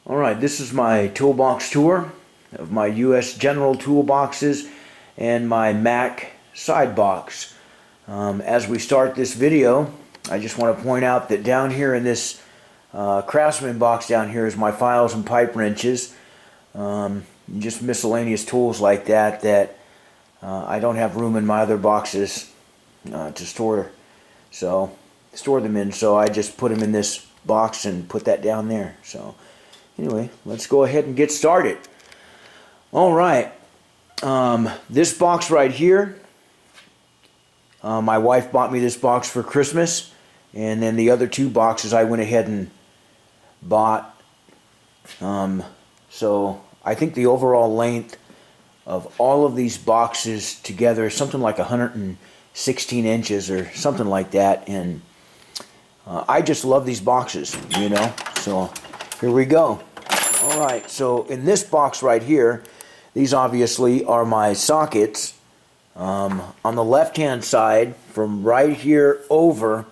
Alright, this is my toolbox tour of my U.S. General toolboxes and my Mac side box. As we start this video, I just want to point out that down here in this Craftsman box down here is my files and pipe wrenches. Just miscellaneous tools like that I don't have room in my other boxes to store them in, so I just put them in this box and put that down there. So anyway, let's go ahead and get started. Alright, this box right here, my wife bought me this box for Christmas, and then the other two boxes I went ahead and bought. So I think the overall length of all of these boxes together is something like 116 inches or something like that, and I just love these boxes, you know. So here we go. Alright, so in this box right here, these obviously are my sockets. On the left hand side, from right here over,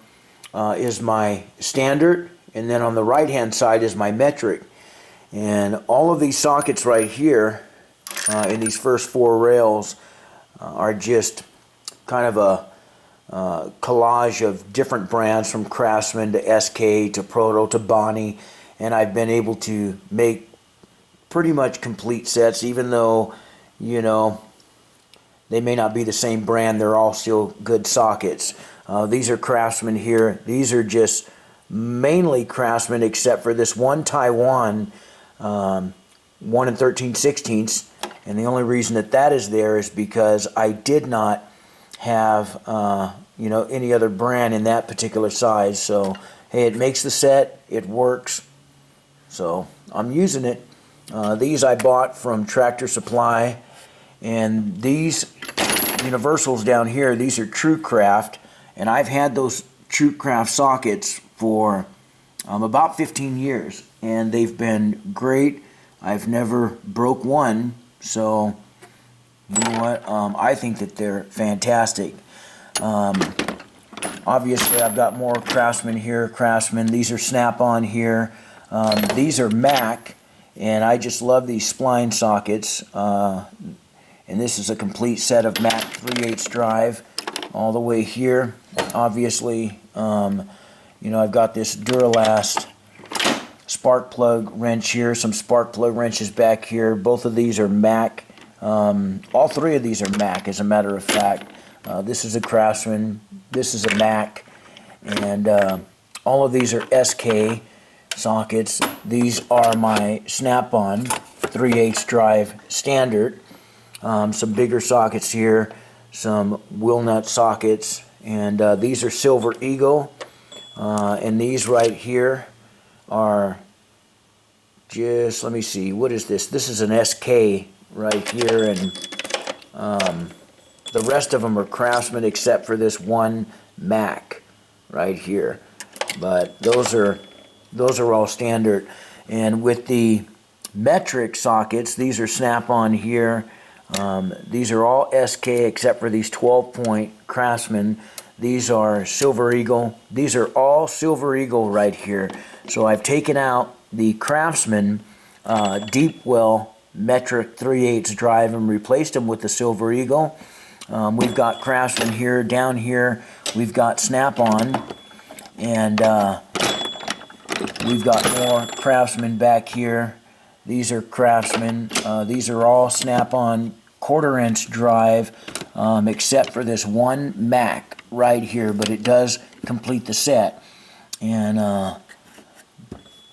is my standard, and then on the right hand side is my metric. And all of these sockets right here in these first four rails are just kind of a collage of different brands, from Craftsman to SK to Proto to Bonnie, and I've been able to make pretty much complete sets, even though, you know, they may not be the same brand. They're all still good sockets. These are Craftsman here. These are just mainly Craftsman, except for this one Taiwan 1 13/16, and the only reason that is there is because I did not have you know, any other brand in that particular size. So hey, it makes the set, it works, so I'm using it. These I bought from Tractor Supply, and these universals down here, these are TrueCraft, and I've had those TrueCraft sockets for about 15 years, and they've been great. I've never broke one, so you know what, I think that they're fantastic. Obviously I've got more Craftsman here. Craftsman, these are Snap-on here. These are Mac, and I just love these spline sockets. And this is a complete set of Mac 3/8 drive all the way here. Obviously, you know, I've got this Duralast spark plug wrench here, some spark plug wrenches back here. Both of these are Mac. All three of these are Mac, as a matter of fact. This is a Craftsman, this is a Mac, and all of these are SK sockets. These are my Snap-on 3/8 drive standard. Some bigger sockets here, some wheel nut sockets, and these are Silver Eagle, and these right here are just, let me see, what is this? This is an SK right here, and the rest of them are Craftsman except for this one Mac right here. But those are all standard. And with the metric sockets, these are Snap-on here. These are all SK except for these 12-point Craftsman. These are Silver Eagle. These are all Silver Eagle right here. So I've taken out the Craftsman deep well metric 3/8 drive and replaced them with the Silver Eagle. We've got Craftsman here. Down here we've got Snap-on, and we've got more Craftsman back here. These are Craftsman. These are all Snap-on 1/4-inch drive, except for this one Mac right here, but it does complete the set, and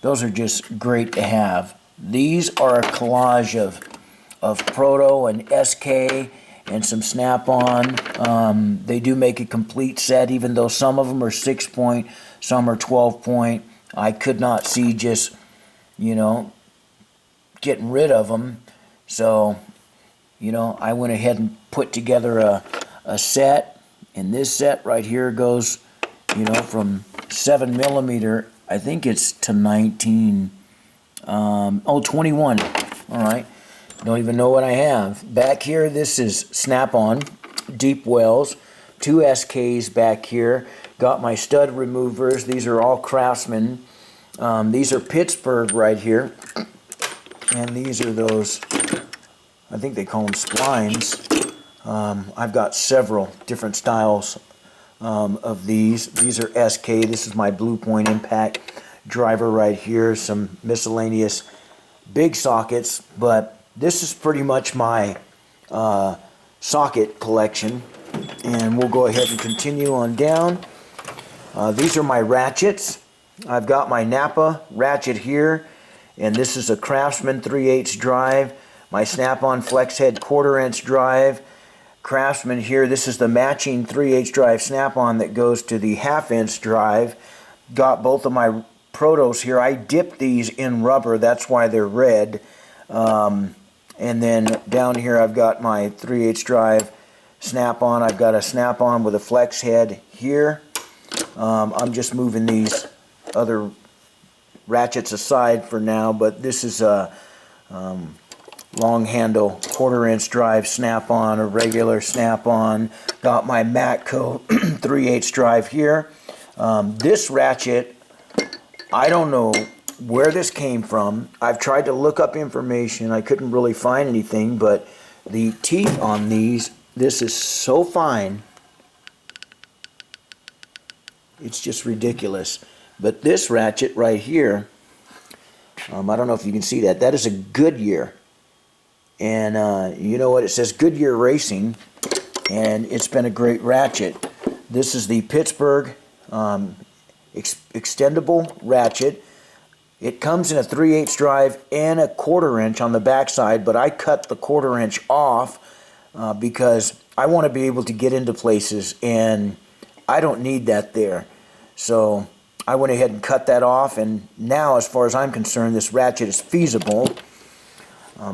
those are just great to have. These are a collage of Proto and SK and some Snap-on. They do make a complete set, even though some of them are 6-point, some are 12-point. I could not see just, you know, getting rid of them, so, you know, I went ahead and put together a set, and this set right here goes, you know, from 7mm, I think it's to 19, 21. Alright, don't even know what I have. Back here, this is Snap-on deep wells, 2 SKs back here. Got my stud removers. These are all Craftsman. These are Pittsburgh right here, and these are those, I think they call them splines. I've got several different styles of these. These are SK. This is my Blue Point Impact driver right here. Some miscellaneous big sockets, but this is pretty much my socket collection. And we'll go ahead and continue on down. These are my ratchets. I've got my Napa ratchet here, and this is a Craftsman 3/8 drive. My Snap-on Flex Head 1/4 inch drive. Craftsman here, this is the matching 3/8 drive Snap-on that goes to the 1/2 inch drive. Got both of my Protos here. I dipped these in rubber, that's why they're red. And then down here I've got my 3/8 drive Snap-on. I've got a Snap-on with a Flex Head here. I'm just moving these other ratchets aside for now, but this is a long handle 1/4 inch drive Snap-on, a regular Snap-on. Got my Matco 3/8 drive here. This ratchet, I don't know where this came from. I've tried to look up information. I couldn't really find anything, but the teeth on these, this is so fine. It's just ridiculous. But this ratchet right here, I don't know if you can see that. That is a Goodyear. And you know what? It says Goodyear Racing, and it's been a great ratchet. This is the Pittsburgh extendable ratchet. It comes in a 3/8 drive and a 1/4 inch on the backside, but I cut the 1/4 inch off because I want to be able to get into places, and I don't need that there. So I went ahead and cut that off, and now, as far as I'm concerned, this ratchet is feasible.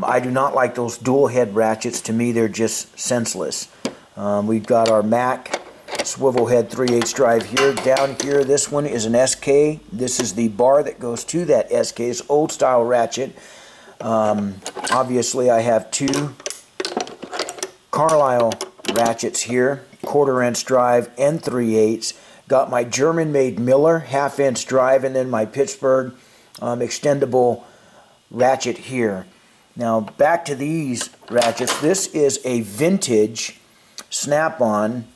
I do not like those dual head ratchets. To me, they're just senseless. We've got our Mac swivel head 3/8 drive here. Down here, this one is an SK. This is the bar that goes to that SK. It's old style ratchet. Obviously, I have two Carlisle ratchets here, 1/4 inch drive and 3/8. Got my German-made Miller 1/2 inch drive, and then my Pittsburgh extendable ratchet here. Now back to these ratchets. This is a vintage Snap-on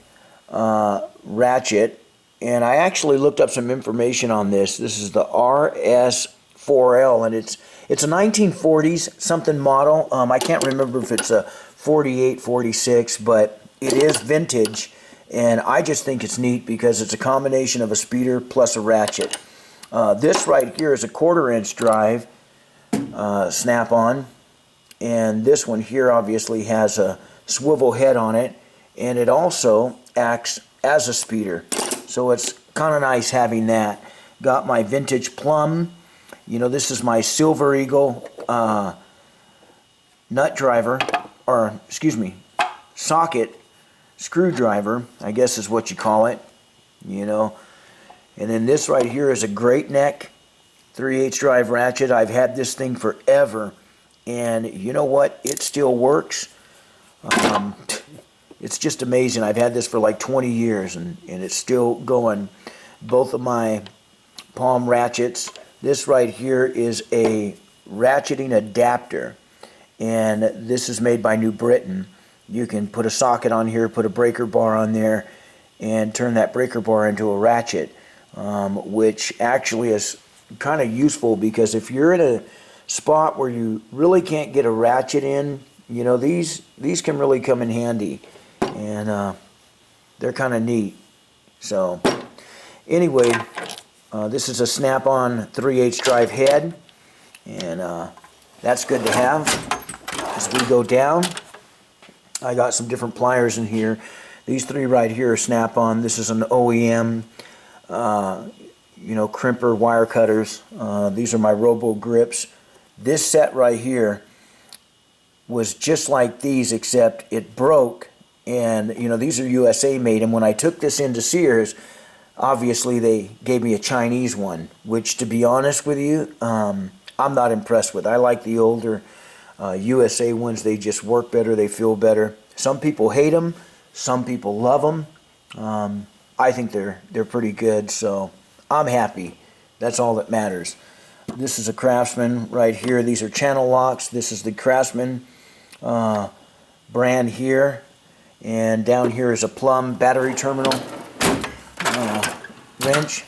ratchet, and I actually looked up some information on this. This is the RS4L, and it's a 1940s something model. I can't remember if it's a 48, 46, but it is vintage, and I just think it's neat because it's a combination of a speeder plus a ratchet. This right here is a 1/4 inch drive Snap-on, and this one here obviously has a swivel head on it, and it also acts as a speeder, so it's kind of nice having that. Got my vintage Plum. You know, this is my Silver Eagle nut driver, or excuse me, socket screwdriver, I guess is what you call it, you know. And then this right here is a Great Neck 3/8 drive ratchet. I've had this thing forever, and you know what? It still works. It's just amazing. I've had this for like 20 years, and it's still going. Both of my palm ratchets. This right here is a ratcheting adapter, and this is made by New Britain. You can put a socket on here, put a breaker bar on there, and turn that breaker bar into a ratchet, which actually is kind of useful because if you're in a spot where you really can't get a ratchet in, you know, these can really come in handy, and they're kind of neat. So anyway, this is a Snap-on 3/8 drive head, and that's good to have. As we go down, I got some different pliers in here. These three right here are Snap-on. This is an OEM, you know, crimper wire cutters. These are my Robo grips. This set right here was just like these, except it broke, and you know, these are USA made, and when I took this into Sears, obviously they gave me a Chinese one, which, to be honest with you, I'm not impressed with. I like the older USA ones. They just work better, they feel better. Some people hate them, some people love them. I think they're pretty good, so I'm happy That's all that matters. This is a Craftsman right here. These are channel locks. This is the Craftsman brand here. And down here is a Plum battery terminal wrench.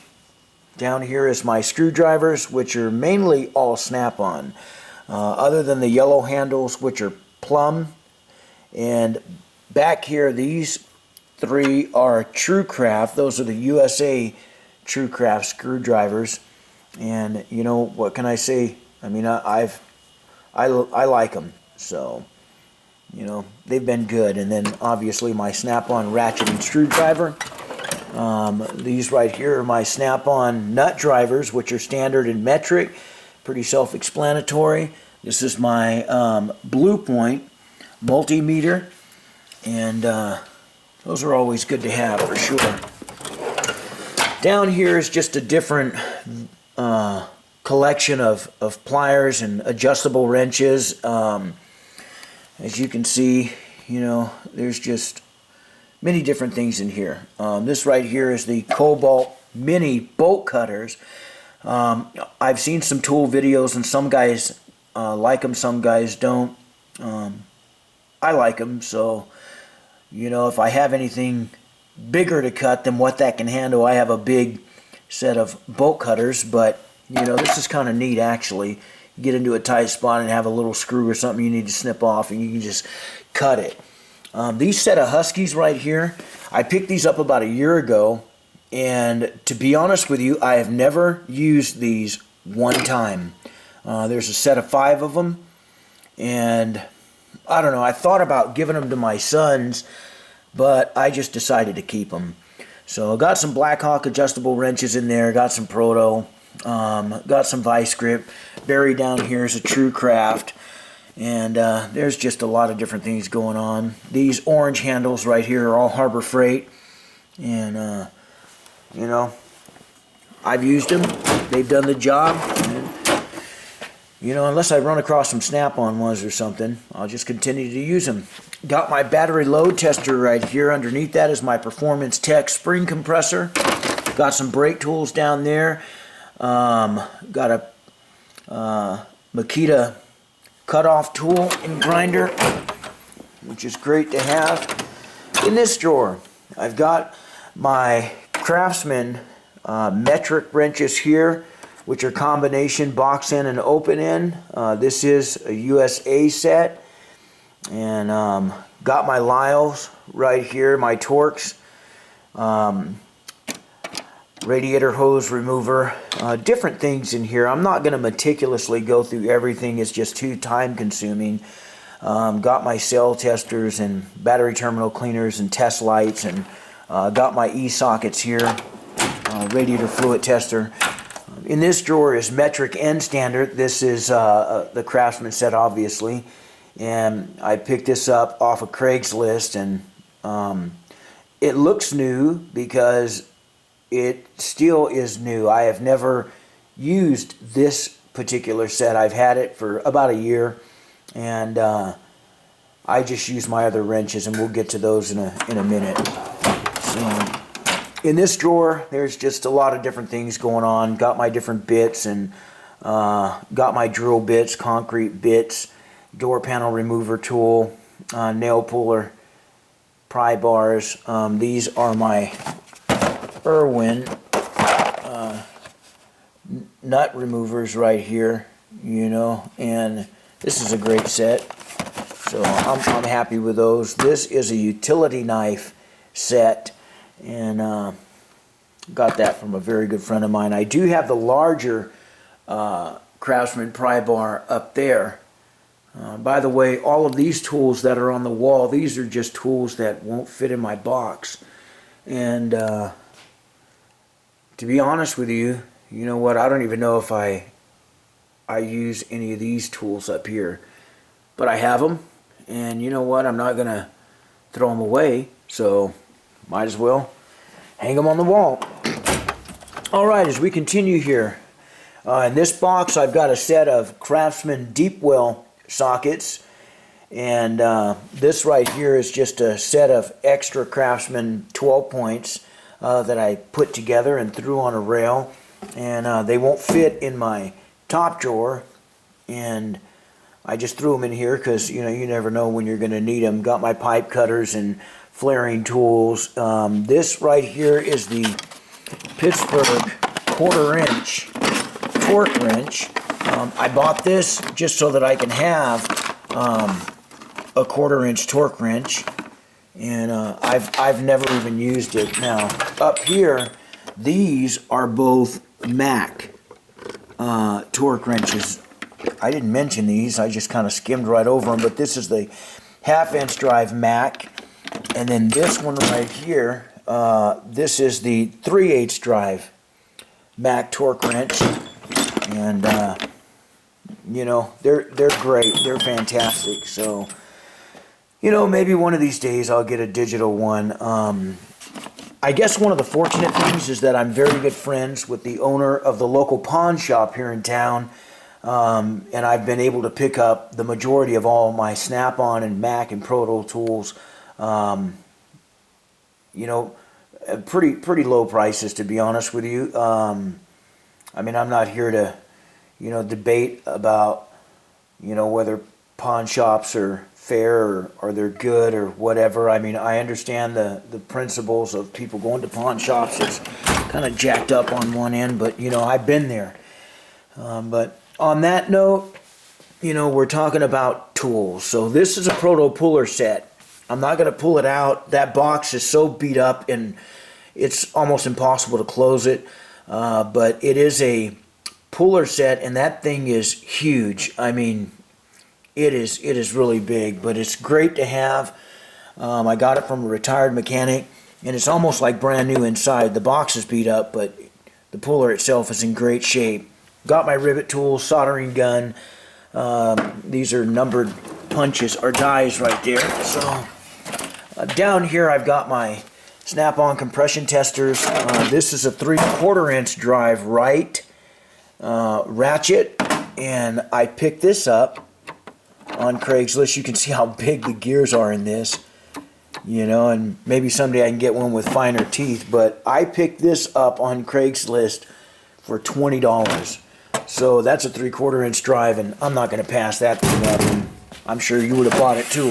Down here is my screwdrivers, which are mainly all snap-on. Other than the yellow handles, which are Plum. And back here, these three are TrueCraft. Those are the USA TrueCraft screwdrivers. And you know, what can I say? I mean, I like them. So, you know, they've been good. And then obviously my snap-on ratcheting screwdriver. These right here are my snap-on nut drivers, which are standard and metric. Pretty self-explanatory. This is my Blue Point multimeter, and those are always good to have for sure. Down here is just a different collection of pliers and adjustable wrenches. As you can see, you know, there's just many different things in here. This right here is the Cobalt Mini bolt cutters. I've seen some tool videos, and some guys like them, some guys don't. I like them, so, you know, if I have anything bigger to cut than what that can handle, I have a big set of bolt cutters. But, you know, this is kind of neat, actually. You get into a tight spot and have a little screw or something you need to snip off, and you can just cut it. These set of Huskies right here, I picked these up about a year ago, and to be honest with you, I have never used these one time. There's a set of 5 of them, and I don't know, I thought about giving them to my sons, but I just decided to keep them. So I got some Blackhawk adjustable wrenches in there, got some Proto, got some Vice Grip. Buried down here is a TrueCraft, and there's just a lot of different things going on. These orange handles right here are all Harbor Freight, and you know, I've used them. They've done the job. And, you know, unless I run across some snap-on ones or something, I'll just continue to use them. Got my battery load tester right here. Underneath that is my Performance Tech spring compressor. Got some brake tools down there. Got a Makita cutoff tool and grinder, which is great to have. In this drawer, I've got my Craftsman metric wrenches here, which are combination box in and open in. This is a USA set. And got my Lyles right here, my Torx, radiator hose remover, different things in here. I'm not going to meticulously go through everything. It's just too time consuming. Got my cell testers and battery terminal cleaners and test lights, and got my e-sockets here, radiator fluid tester. In this drawer is metric and standard. This is the Craftsman set, obviously, and I picked this up off of Craigslist, and it looks new because it still is new. I have never used this particular set. I've had it for about a year, and I just use my other wrenches, and we'll get to those in a minute. So, in this drawer, there's just a lot of different things going on. Got my different bits, and got my drill bits, concrete bits, door panel remover tool, nail puller, pry bars. These are my Irwin nut removers right here, you know, and this is a great set. So I'm happy with those. This is a utility knife set, and got that from a very good friend of mine. I do have the larger Craftsman pry bar up there. By the way, all of these tools that are on the wall, these are just tools that won't fit in my box. And to be honest with you, you know what, I don't even know if I use any of these tools up here. But I have them, and you know what, I'm not going to throw them away, so might as well hang them on the wall. Alright, as we continue here, in this box I've got a set of Craftsman deep well sockets, and this right here is just a set of extra Craftsman 12 points that I put together and threw on a rail. and they won't fit in my top drawer, and I just threw them in here because, you know, you never know when you're going to need them. Got my pipe cutters and flaring tools. This right here is the Pittsburgh 1/4 inch torque wrench. I bought this just so that I can have a 1/4 inch torque wrench, and I've never even used it. Now up here, these are both Mac torque wrenches. I didn't mention these, I just kind of skimmed right over them, but this is the 1/2 inch drive Mac, and then this one right here, this is the 3/8 drive Mac torque wrench, and you know, they're great, they're fantastic. So, you know, maybe one of these days I'll get a digital one. I guess one of the fortunate things is that I'm very good friends with the owner of the local pawn shop here in town. And I've been able to pick up the majority of all my Snap-on and Mac and Proto tools, you know, pretty low prices, to be honest with you. I mean, I'm not here to, you know, debate about, you know, whether pawn shops are fair or they're good or whatever. I mean, I understand the principles of people going to pawn shops. It's kind of jacked up on one end, but, you know, I've been there. But on that note, you know, we're talking about tools. So this is a Proto puller set. I'm not going to pull it out. That box is so beat up and it's almost impossible to close it. But it is a puller set, and that thing is huge. I mean, it is really big, but it's great to have. I got it from a retired mechanic, and it's almost like brand new inside. The box is beat up, but the puller itself is in great shape. Got my rivet tools, soldering gun. These are numbered punches or dies right there. So down here I've got my Snap-on compression testers. This is a 3/4 inch drive right ratchet, and I picked this up on Craigslist. You can see how big the gears are in this, you know, and maybe someday I can get one with finer teeth, but I picked this up on Craigslist for $20. So that's a 3/4 inch drive, and I'm not going to pass that thing up, and I'm sure you would have bought it too.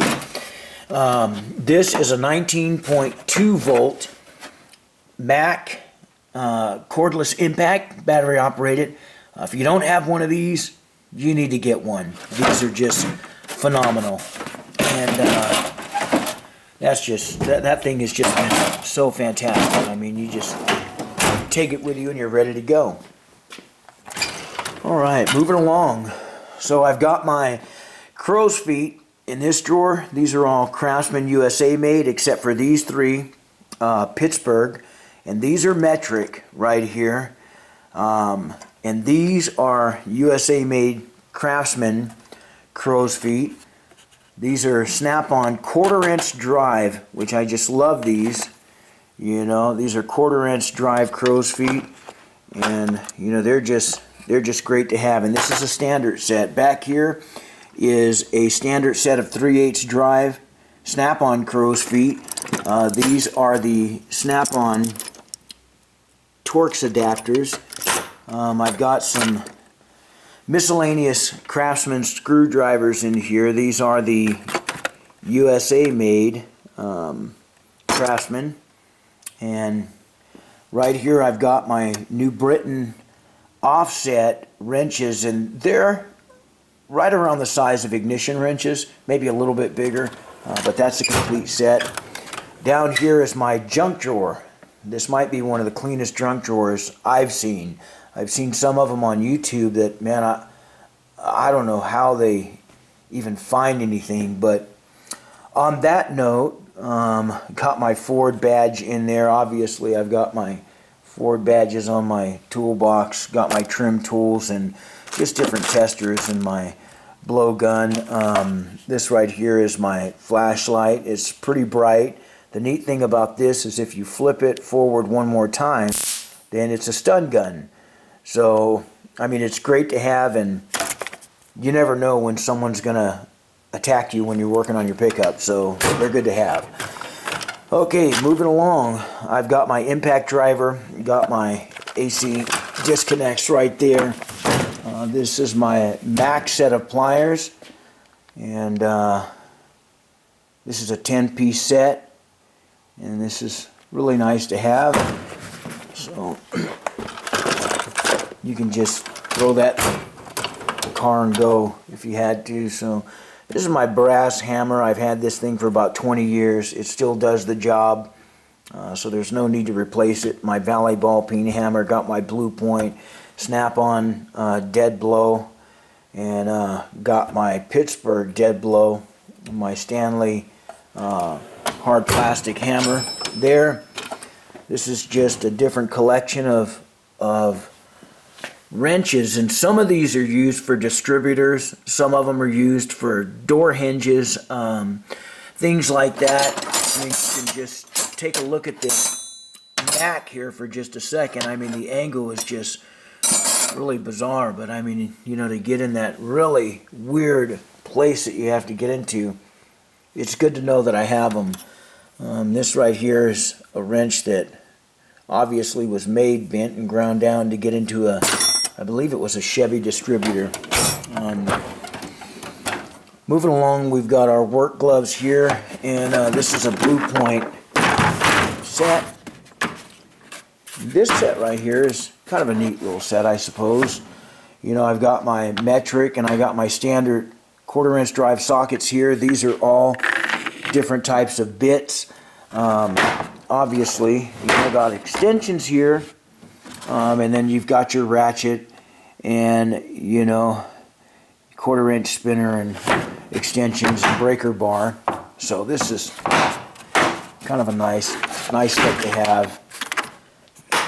This is a 19.2 volt Mac cordless impact, battery operated. If you don't have one of these, you need to get one. These are just phenomenal, and that's just that thing is just so fantastic. I mean, you just take it with you and you're ready to go. All right, moving along. So I've got my crow's feet in this drawer. These are all Craftsman USA made, except for these three, Pittsburgh, and these are metric right here. And these are USA made Craftsman crow's feet. These are Snap-on 1/4 inch drive, which I just love these. You know, these are 1/4 inch drive crow's feet, and you know, they're just great to have. And this is a standard set. Back here is a standard set of 3/8 drive Snap-on crow's feet. These are the Snap-on Torx adapters. I've got some miscellaneous Craftsman screwdrivers in here. These are the USA made Craftsman. And right here I've got my New Britain offset wrenches, and they're right around the size of ignition wrenches, maybe a little bit bigger, but that's a complete set. Down here is my junk drawer. This might be one of the cleanest junk drawers I've seen. I've seen some of them on YouTube that, man, I don't know how they even find anything. But on that note, got my Ford badge in there. Obviously, I've got my Ford badges on my toolbox. Got my trim tools and just different testers and my blowgun. This right here is my flashlight. It's pretty bright. The neat thing about this is if you flip it forward one more time, then it's a stun gun. So, I mean, it's great to have, and you never know when someone's going to attack you when you're working on your pickup, so they're good to have. Okay, moving along, I've got my impact driver, got my AC disconnects right there. This is my max set of pliers, and this is a 10-piece set, and this is really nice to have. So you can just throw that in the car and go if you had to. So this is my brass hammer. I've had this thing for about 20 years. It still does the job, so there's no need to replace it. My Valley ball peen hammer, got my Blue Point snap-on dead blow, and got my Pittsburgh dead blow, my Stanley hard plastic hammer there. This is just a different collection of wrenches, and some of these are used for distributors, some of them are used for door hinges, things like that. I mean, you can just take a look at this Mac here for just a second. I mean, the angle is just really bizarre, but I mean, you know, to get in that really weird place that you have to get into, it's good to know that I have them. This right here is a wrench that obviously was made, bent, and ground down to get into a, I believe it was a Chevy distributor. Moving along, we've got our work gloves here, and this is a Blue Point set. This set right here is kind of a neat little set, I suppose. You know, I've got my metric and I got my standard 1/4-inch drive sockets here. These are all different types of bits. Obviously, you've got extensions here, and then you've got your ratchet and, you know, 1/4-inch spinner and extensions and breaker bar. So this is kind of a nice set to have.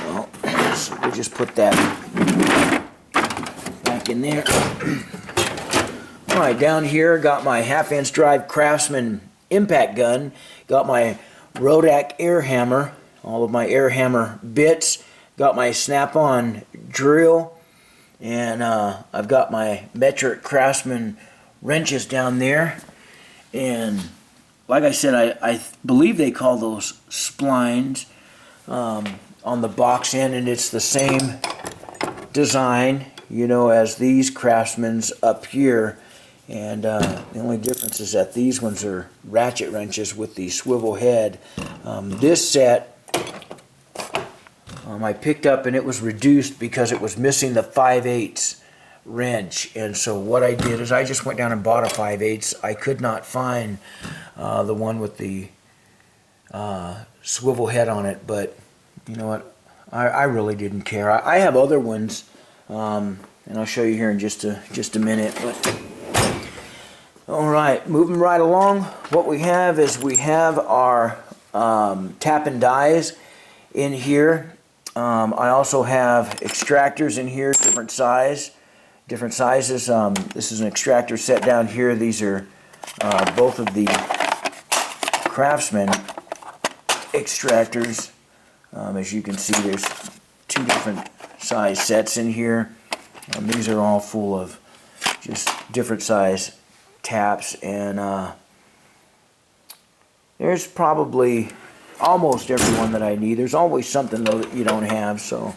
Well, so we'll just put that back in there. Alright, down here got my 1/2-inch drive Craftsman impact gun, got my Rodak air hammer, all of my air hammer bits, got my snap-on drill, and I've got my metric Craftsman wrenches down there. And like I said, I believe they call those splines on the box end, and it's the same design, you know, as these Craftsman's up here. And the only difference is that these ones are ratchet wrenches with the swivel head. This set I picked up, and it was reduced because it was missing the 5/8 wrench. And so what I did is I just went down and bought a 5/8. I could not find the one with the swivel head on it, but you know what? I really didn't care. I have other ones, and I'll show you here in just a minute. But all right, moving right along. What we have is we have our tap and dies in here. I also have extractors in here, different sizes. This is an extractor set down here. These are both of the Craftsman extractors. As you can see, there's two different size sets in here. These are all full of just different size taps, and there's probably almost every one that I need. There's always something though that you don't have. So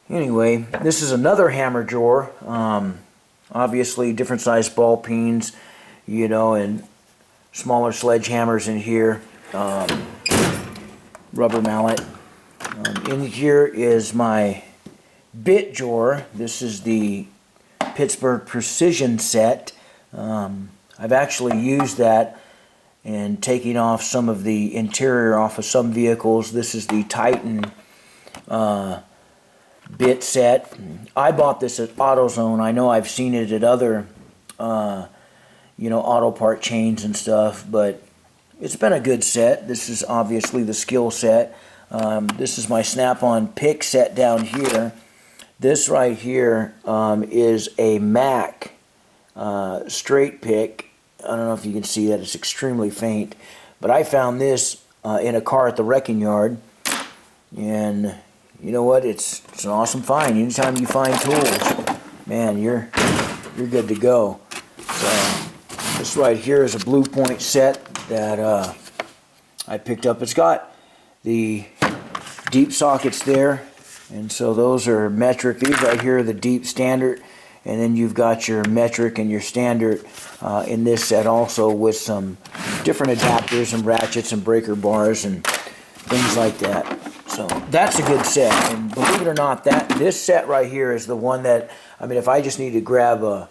anyway, this is another hammer drawer. Obviously different size ball peens, you know, and smaller sledgehammers in here. Rubber mallet. In here is my bit drawer. This is the Pittsburgh Precision set. I've actually used that and taking off some of the interior off of some vehicles. This is the Titan bit set. I bought this at AutoZone. I know I've seen it at other you know, auto part chains and stuff, but it's been a good set. This is obviously the skill set. This is my snap-on pick set down here. This right here is a Mac straight pick. I don't know if you can see that. It's extremely faint. But I found this in a car at the wrecking yard. And you know what? It's an awesome find. Anytime you find tools, man, you're good to go. So this right here is a Blue Point set that I picked up. It's got the deep sockets there, And so those are metric. These right here are the deep standard, and then you've got your metric and your standard in this set also, with some different adapters and ratchets and breaker bars and things like that. So that's a good set, and believe it or not, this set right here is the one that, I mean, if I just need to grab a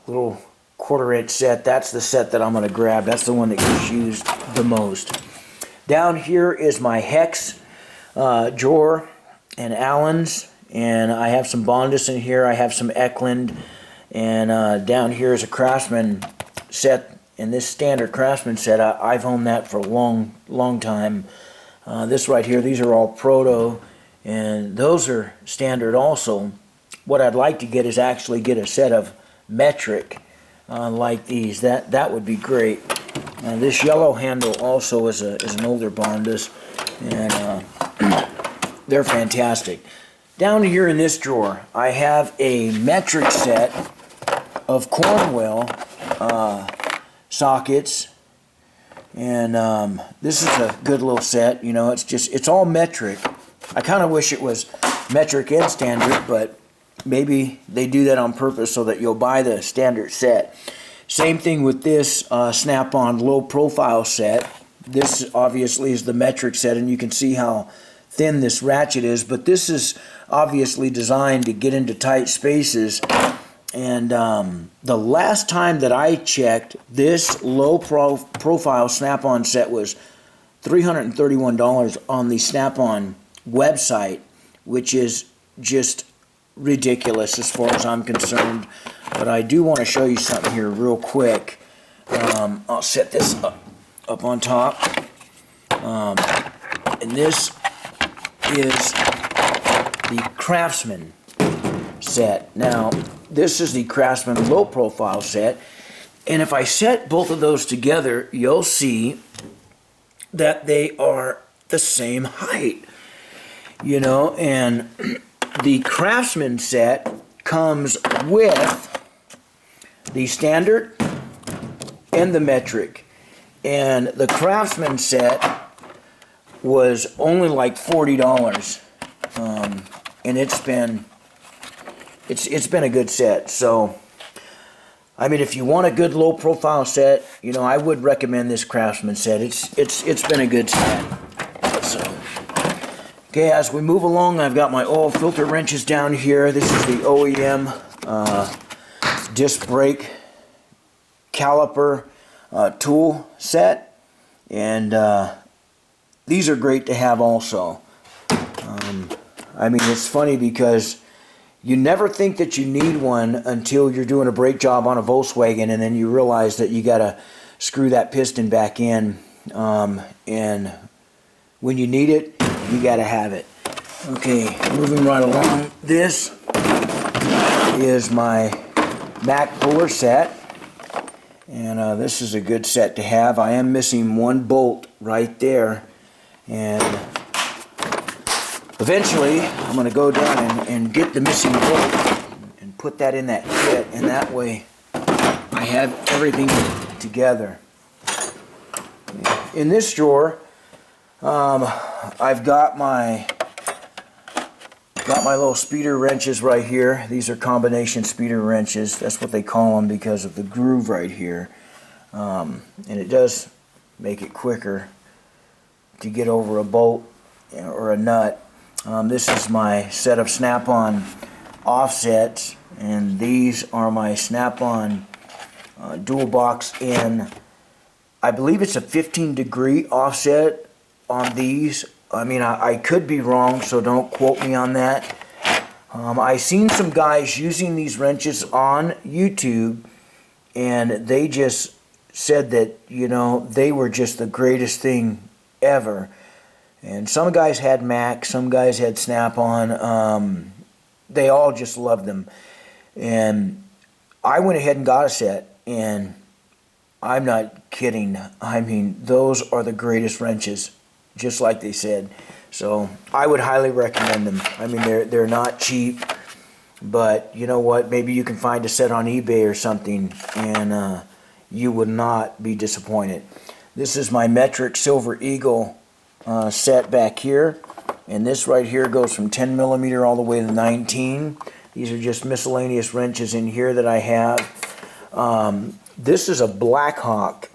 little 1/4 inch set, that's the set that I'm going to grab. That's the one that gets used the most. Down here is my hex drawer and Allen's, and I have some Bondus in here. I have some Eklund, and down here is a Craftsman set. And this standard Craftsman set, I've owned that for a long time. This right here, these are all proto, and those are standard also. What I'd like to get is actually get a set of metric like these. That would be great. This yellow handle also is an older Bondus, and they're fantastic. Down here in this drawer, I have a metric set of Cornwell sockets. And this is a good little set. You know, it's all metric. I kind of wish it was metric and standard, but maybe they do that on purpose so that you'll buy the standard set. Same thing with this Snap-on low profile set. This obviously is the metric set, and you can see how thin this ratchet is, but this is obviously designed to get into tight spaces. And the last time that I checked, this low profile Snap-on set was $331 on the Snap-on website, which is just ridiculous as far as I'm concerned. But I do want to show you something here real quick. I'll set this up on top. And this is the Craftsman set. Now, this is the Craftsman low profile set, and if I set both of those together, you'll see that they are the same height, you know. And the Craftsman set comes with the standard and the metric, and the Craftsman set was only like $40, and it's been a good set. So, I mean, if you want a good low profile set, you know, I would recommend this Craftsman set. It's been a good set. So, okay, as we move along, I've got my oil filter wrenches down here. This is the OEM disc brake caliper tool set, and these are great to have also. I mean, it's funny because you never think that you need one until you're doing a brake job on a Volkswagen, and then you realize that you got to screw that piston back in, and when you need it, you got to have it. Okay, moving right along, this is my Mac puller set, and this is a good set to have. I am missing one bolt right there, and eventually, I'm going to go down and get the missing bolt and put that in that kit, and that way I have everything together. In this drawer, I've got my little speeder wrenches right here. These are combination speeder wrenches. That's what they call them because of the groove right here, and it does make it quicker to get over a bolt or a nut. This is my set of Snap-on offsets, and these are my Snap-on dual box in, I believe it's a 15-degree offset on these. I mean, I could be wrong, so don't quote me on that. I seen some guys using these wrenches on YouTube, and they just said that, you know, they were just the greatest thing ever. And some guys had Mac, some guys had Snap-on. They all just loved them. And I went ahead and got a set, and I'm not kidding. I mean, those are the greatest wrenches, just like they said. So I would highly recommend them. I mean, they're not cheap, but you know what? Maybe you can find a set on eBay or something, and you would not be disappointed. This is my metric Silver Eagle set back here, And this right here goes from 10 millimeter all the way to 19. These are just miscellaneous wrenches in here that I have. This is a Blackhawk.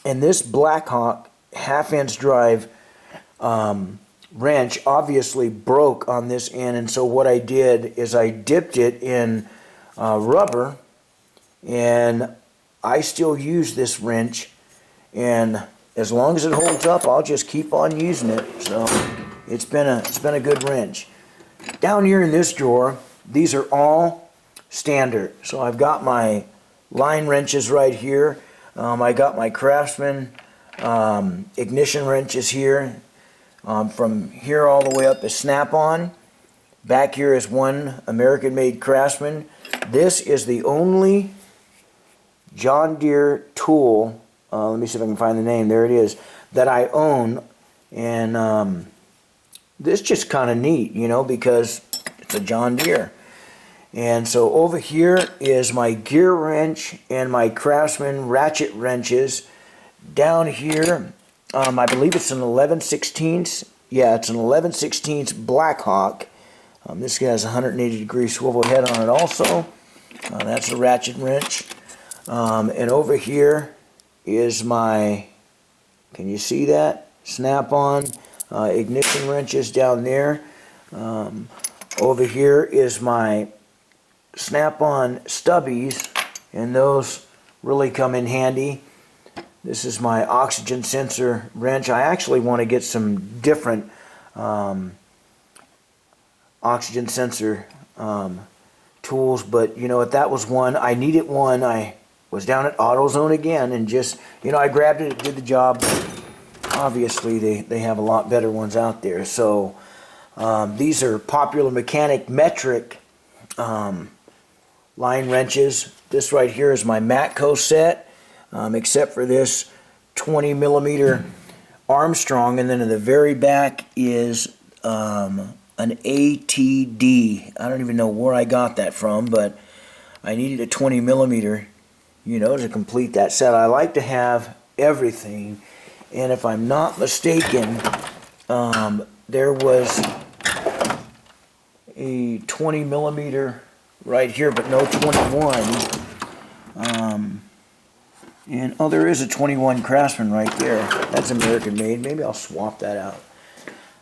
And this Blackhawk half-inch drive wrench obviously broke on this end. And so what I did is I dipped it in rubber. And I still use this wrench. And as long as it holds up, I'll just keep on using it. So it's been a good wrench. Down here in this drawer, these are all standard. So I've got my line wrenches right here. I got my Craftsman ignition wrenches here. From here all the way up is Snap-on. Back here is one American-made Craftsman. This is the only John Deere tool, let me see if I can find the name, there it is, that I own. And this is just kind of neat, you know, because it's a John Deere. And so over here is my gear wrench and my Craftsman ratchet wrenches. Down here, I believe it's an 11/16. Yeah, it's an 11/16 Blackhawk. This guy has a 180-degree swivel head on it also. That's a ratchet wrench. And over here is my, can you see that? Snap-on ignition wrenches down there. Over here is my Snap-on stubbies, and those really come in handy. This is my oxygen sensor wrench. I actually want to get some different oxygen sensor tools, but you know what, that was one. I needed one. I was down at AutoZone again and just, you know, I grabbed it, it did the job. Obviously they have a lot better ones out there. So these are Popular Mechanic metric line wrenches. This right here is my Matco set, except for this 20 millimeter Armstrong, and then in the very back is an ATD. I don't even know where I got that from, but I needed a 20 millimeter, you know, to complete that set. I like to have everything, and if I'm not mistaken, there was a 20 millimeter right here, but no 21. And oh, there is a 21 Craftsman right there. That's American made. Maybe I'll swap that out.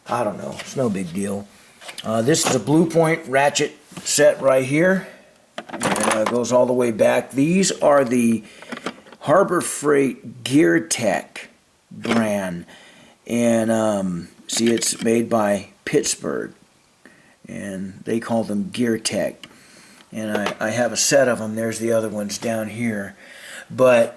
I don't know. It's no big deal. This is a Blue Point ratchet set right here. And goes all the way back. These are the Harbor Freight Gear Tech brand. And see, it's made by Pittsburgh. And they call them Gear Tech. And I have a set of them. There's the other ones down here. But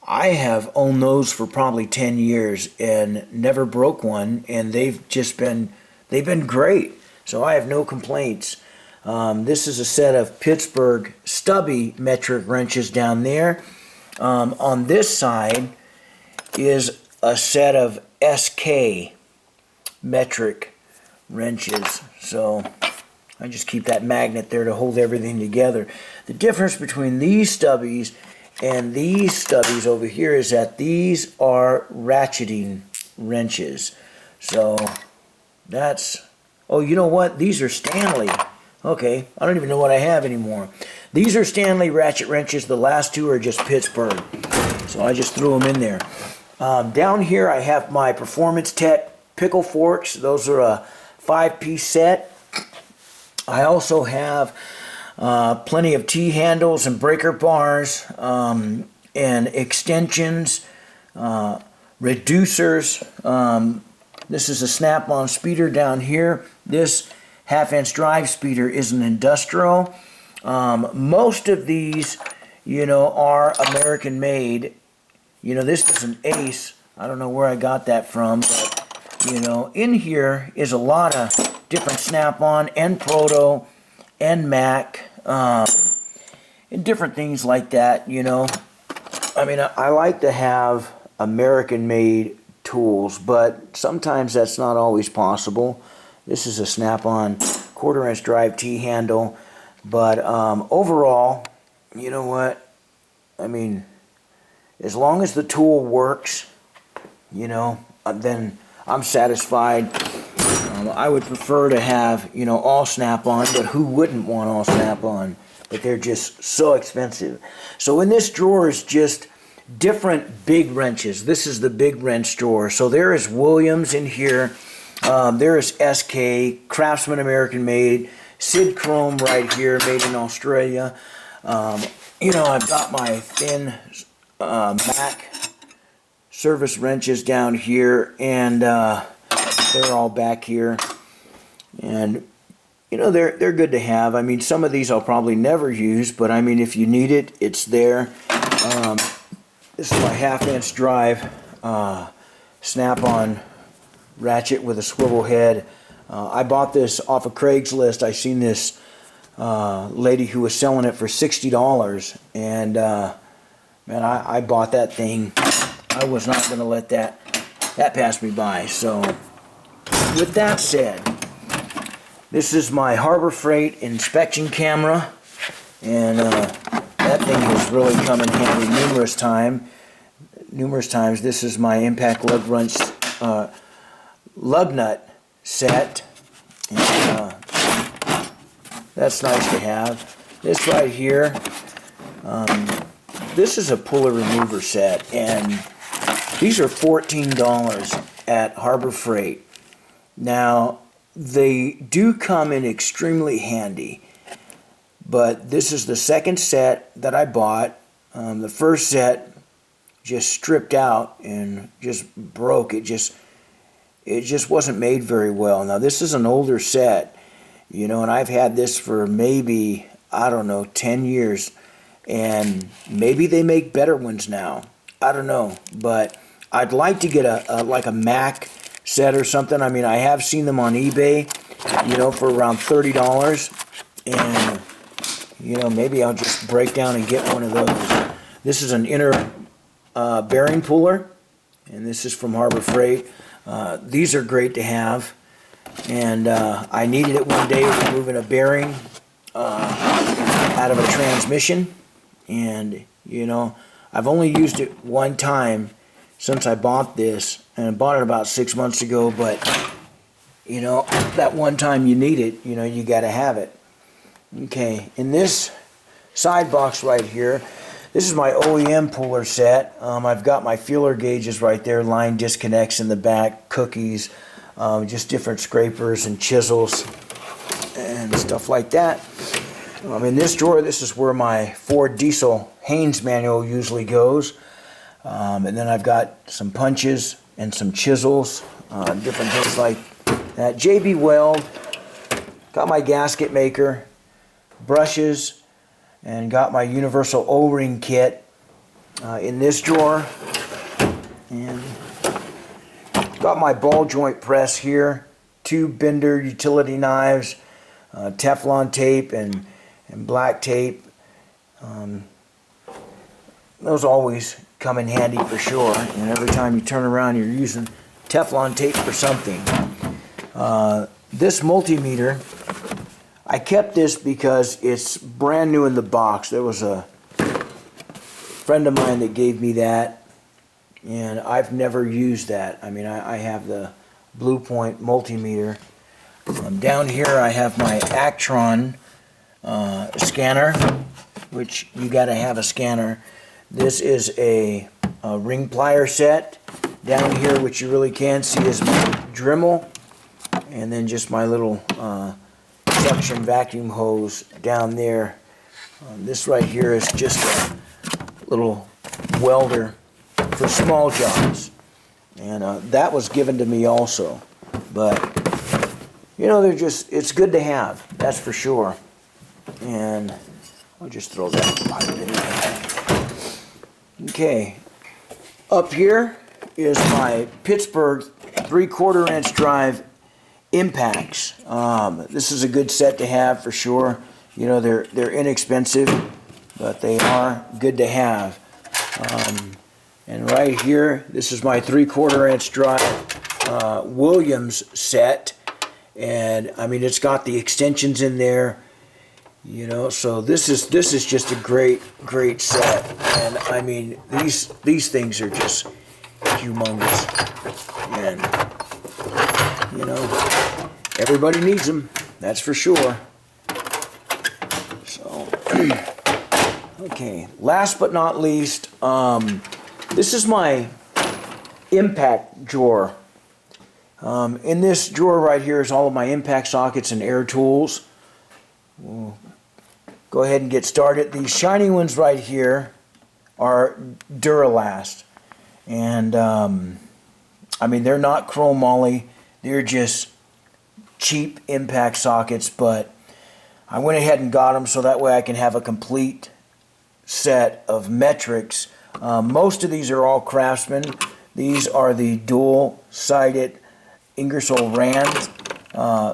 I have owned those for probably 10 years and never broke one. And they've been great. So I have no complaints. This is a set of Pittsburgh stubby metric wrenches down there. On this side is a set of SK metric wrenches. So I just keep that magnet there to hold everything together. The difference between these stubbies and these stubbies over here is that these are ratcheting wrenches. So that's, oh, you know what? These are Stanley. Okay, I don't even know what I have anymore. These are Stanley ratchet wrenches. The last two are just Pittsburgh. So I just threw them in there. Down here I have my Performance Tech pickle forks. Those are a 5-piece set. I also have plenty of T-handles and breaker bars and extensions, reducers. This is a Snap-on speeder down here. This half-inch drive speeder is an industrial. Most of these, you know, are American made. You know, this is an Ace. I don't know where I got that from, but, you know, in here is a lot of different Snap-on and Proto and Mac and different things like that, you know. I mean, I like to have American-made tools, but sometimes that's not always possible. This is a Snap-on 1/4-inch drive T-handle, but overall, you know what? I mean, as long as the tool works, you know, then I'm satisfied. I would prefer to have, you know, all snap-on, but who wouldn't want all snap-on? But they're just so expensive. So in this drawer is just different big wrenches. This is the big wrench drawer. So there is Williams in here. There is SK, Craftsman American made, Sid Chrome right here, made in Australia. You know, I've got my thin Mac service wrenches down here, and they're all back here. And you know, they're good to have. I mean, some of these I'll probably never use, but I mean, if you need it, it's there. This is my half-inch drive snap-on ratchet with a swivel head. I bought this off of Craigslist. I seen this lady who was selling it for $60, and man, I bought that thing. I was not going to let that pass me by. So, with that said, this is my Harbor Freight inspection camera, and that thing has really come in handy numerous times. This is my impact lug nut set, and that's nice to have. This right here, this is a puller remover set, and these are $14 at Harbor Freight. Now, they do come in extremely handy, but this is the second set that I bought. The first set just stripped out and just broke. It just wasn't made very well. Now, this is an older set, you know, and I've had this for maybe, I don't know, 10 years, and maybe they make better ones now. I don't know, but I'd like to get like a Mac set or something. I mean, I have seen them on eBay, you know, for around $30, and you know, maybe I'll just break down and get one of those. This is an inner bearing puller, and this is from Harbor Freight. These are great to have, and I needed it one day removing a bearing out of a transmission, and you know, I've only used it one time since I bought this, and I bought it about 6 months ago, but you know, that one time you need it, you know, you got to have it. Okay, in this side box right here, this is my OEM puller set. I've got my feeler gauges right there, line disconnects in the back, cookies, just different scrapers and chisels and stuff like that. In this drawer, this is where my Ford diesel Haynes manual usually goes. And then I've got some punches and some chisels, different things like that. JB Weld, got my gasket maker, brushes, and got my universal O-ring kit in this drawer. And got my ball joint press here, tube bender, utility knives, Teflon tape and black tape. Those always come in handy for sure, and every time you turn around you're using Teflon tape for something. This multimeter, I kept this because it's brand new in the box. There was a friend of mine that gave me that, and I've never used that. I mean, I have the Blue Point multimeter. Down here I have my Actron scanner, which you got to have a scanner. This is a ring plier set. Down here, which you really can't see, is my Dremel, and then just my little suction vacuum hose down there. This right here is just a little welder for small jobs, and that was given to me also. But you know, it's good to have, that's for sure. And I'll just throw that out of it. Okay, up here is my Pittsburgh 3/4 inch drive impacts. This is a good set to have for sure. You know, they're inexpensive, but they are good to have. And right here, this is my 3/4 inch drive Williams set, and I mean, it's got the extensions in there. You know, so this is just a great set, and I mean, these things are just humongous, and you know, everybody needs them, that's for sure. So, okay, last but not least, this is my impact drawer. In this drawer right here is all of my impact sockets and air tools. We'll go ahead and get started. These shiny ones right here are Duralast. And, I mean, they're not chromoly. They're just cheap impact sockets, but I went ahead and got them so that way I can have a complete set of metrics. Most of these are all Craftsman. These are the dual-sided Ingersoll Rand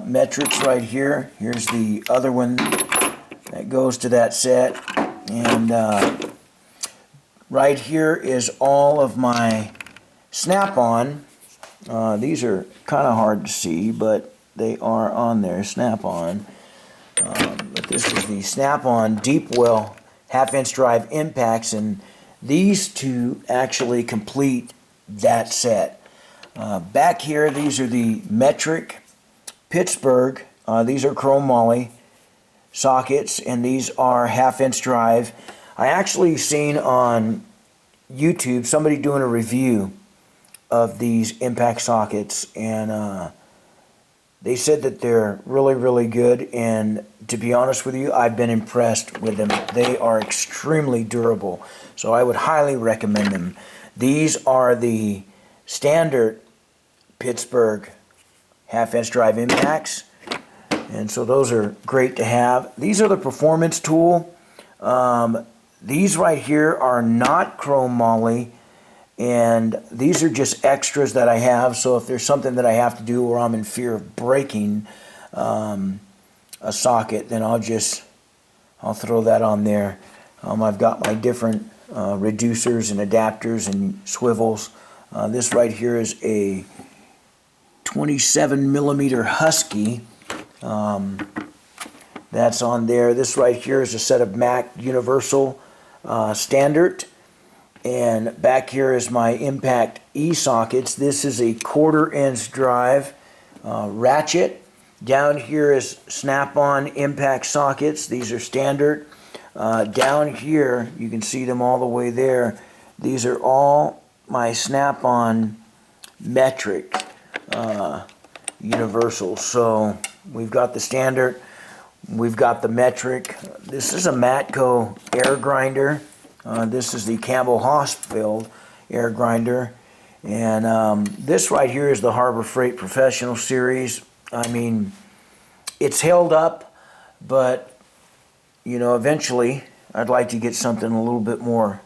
metrics right here. Here's the other one that goes to that set. And right here is all of my Snap-on. These are kind of hard to see, but they are on there, Snap-on. But this is the Snap-on Deep Well half-inch drive impacts, and these two actually complete that set. Back here, these are the metric Pittsburgh. These are chromoly sockets, and these are half-inch drive. I actually seen on YouTube somebody doing a review of these impact sockets, and they said that they're really, really good, and to be honest with you, I've been impressed with them. They are extremely durable, so I would highly recommend them. These are the standard Pittsburgh half-inch drive impacts, and so those are great to have. These are the performance tool. These right here are not chromoly, and these are just extras that I have, so if there's something that I have to do or I'm in fear of breaking a socket, then I'll throw that on there. I've got my different reducers and adapters and swivels. This right here is a 27 millimeter Husky. That's on there. This right here is a set of Mac Universal Standard. And back here is my Impact E-sockets. This is a 1/4 inch drive ratchet. Down here is Snap-on impact sockets. These are standard. Down here, you can see them all the way there. These are all my Snap-on metric universal. So we've got the standard, we've got the metric. This is a Matco air grinder. This is the Campbell Hossfeld air grinder. And this right here is the Harbor Freight Professional Series. I mean, it's held up, but, you know, eventually I'd like to get something a little bit more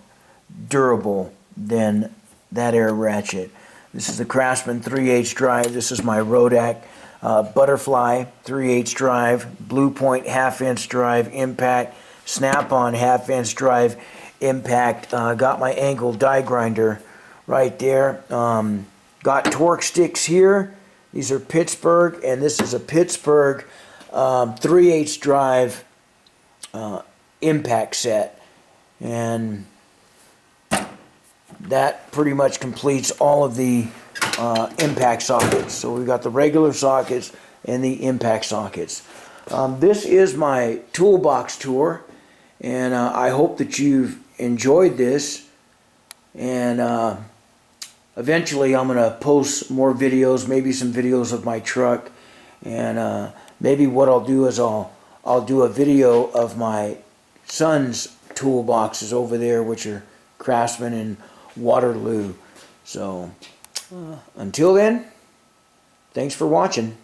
durable than that air ratchet. This is the Craftsman 3/8 drive. This is my Rodak Butterfly 3/8 drive, Blue Point half-inch drive impact, Snap-on half-inch drive impact. Got my angle die grinder right there. Got torque sticks here. These are Pittsburgh, and this is a Pittsburgh 3/8 drive impact set. And that pretty much completes all of the impact sockets. So we've got the regular sockets and the impact sockets. This is my toolbox tour, and I hope that you've enjoyed this. And eventually I'm going to post more videos, maybe some videos of my truck, and maybe what I'll do is I'll do a video of my son's toolboxes over there, which are Craftsman and Waterloo. So until then, thanks for watching.